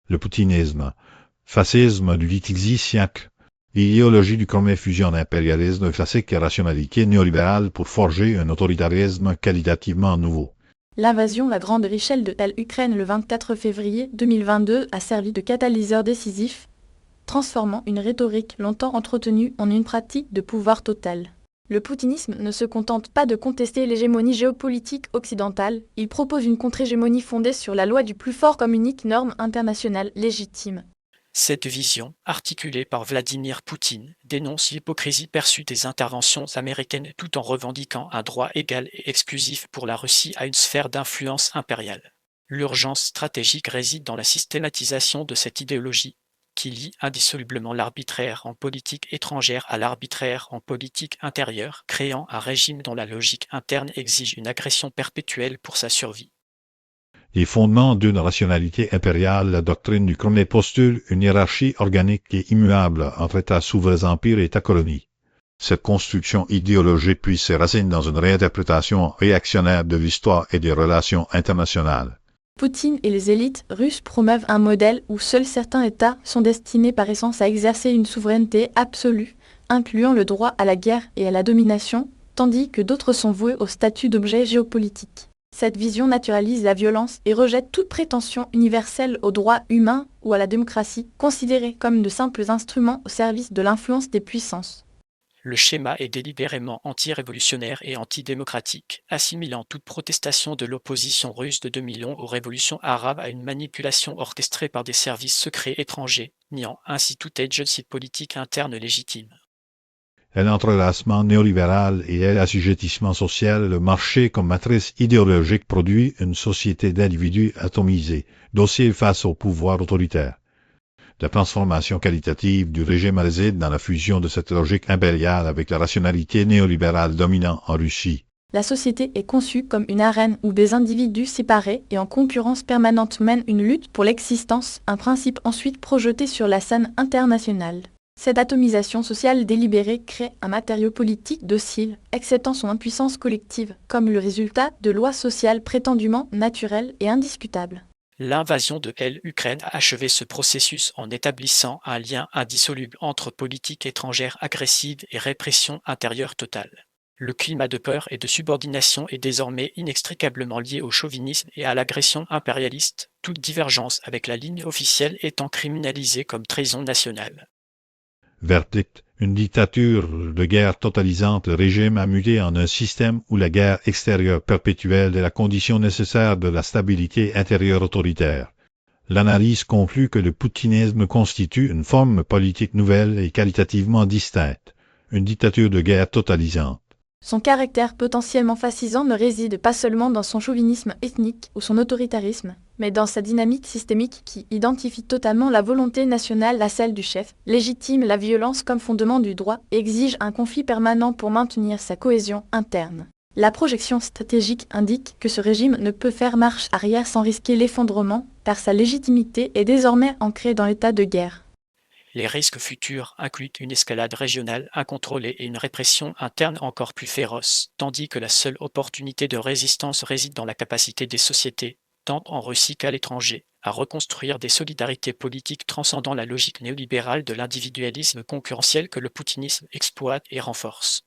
Le poutinisme. Fascisme du litigzi siècle. L'idéologie du Cormet fusionne impérialisme classique et rationalité néolibérale pour forger un autoritarisme qualitativement nouveau. L'invasion à grande échelle de l'Ukraine le 24 février 2022 a servi de catalyseur décisif, transformant une rhétorique longtemps entretenue en une pratique de pouvoir total. Le poutinisme ne se contente pas de contester l'hégémonie géopolitique occidentale, il propose une contre-hégémonie fondée sur la loi du plus fort comme unique norme internationale légitime. Cette vision, articulée par Vladimir Poutine, dénonce l'hypocrisie perçue des interventions américaines tout en revendiquant un droit égal et exclusif pour la Russie à une sphère d'influence impériale. L'urgence stratégique réside dans la systématisation de cette idéologie, qui lie indissolublement l'arbitraire en politique étrangère à l'arbitraire en politique intérieure, créant un régime dont la logique interne exige une agression perpétuelle pour sa survie. Les fondements d'une rationalité impériale, la doctrine du Cornet postule une hiérarchie organique et immuable entre États souverains empires et États-colonies. Cette construction idéologique puise ses racines dans une réinterprétation réactionnaire de l'histoire et des relations internationales. Poutine et les élites russes promeuvent un modèle où seuls certains États sont destinés par essence à exercer une souveraineté absolue, incluant le droit à la guerre et à la domination, tandis que d'autres sont voués au statut d'objet géopolitique. Cette vision naturalise la violence et rejette toute prétention universelle aux droits humains ou à la démocratie, considérés comme de simples instruments au service de l'influence des puissances. Le schéma est délibérément anti-révolutionnaire et antidémocratique, assimilant toute protestation de l'opposition russe de 2011 aux révolutions arabes à une manipulation orchestrée par des services secrets étrangers, niant ainsi toute agency politique interne légitime. L'entrelacement néolibéral et l'assujettissement social, le marché comme matrice idéologique produit une société d'individus atomisés, dociles face au pouvoir autoritaire. La transformation qualitative du régime réside dans la fusion de cette logique impériale avec la rationalité néolibérale dominant en Russie. La société est conçue comme une arène où des individus séparés et en concurrence permanente mènent une lutte pour l'existence, un principe ensuite projeté sur la scène internationale. Cette atomisation sociale délibérée crée un matériau politique docile, acceptant son impuissance collective, comme le résultat de lois sociales prétendument naturelles et indiscutables. L'invasion de l'Ukraine a achevé ce processus en établissant un lien indissoluble entre politique étrangère agressive et répression intérieure totale. Le climat de peur et de subordination est désormais inextricablement lié au chauvinisme et à l'agression impérialiste, toute divergence avec la ligne officielle étant criminalisée comme trahison nationale. Verdict, une dictature de guerre totalisante, le régime a muté en un système où la guerre extérieure perpétuelle est la condition nécessaire de la stabilité intérieure autoritaire. L'analyse conclut que le poutinisme constitue une forme politique nouvelle et qualitativement distincte, une dictature de guerre totalisante. Son caractère potentiellement fascisant ne réside pas seulement dans son chauvinisme ethnique ou son autoritarisme, mais dans sa dynamique systémique qui identifie totalement la volonté nationale à celle du chef, légitime la violence comme fondement du droit et exige un conflit permanent pour maintenir sa cohésion interne. La projection stratégique indique que ce régime ne peut faire marche arrière sans risquer l'effondrement, car sa légitimité est désormais ancrée dans l'état de guerre. Les risques futurs incluent une escalade régionale incontrôlée et une répression interne encore plus féroce, tandis que la seule opportunité de résistance réside dans la capacité des sociétés, tant en Russie qu'à l'étranger, à reconstruire des solidarités politiques transcendant la logique néolibérale de l'individualisme concurrentiel que le poutinisme exploite et renforce.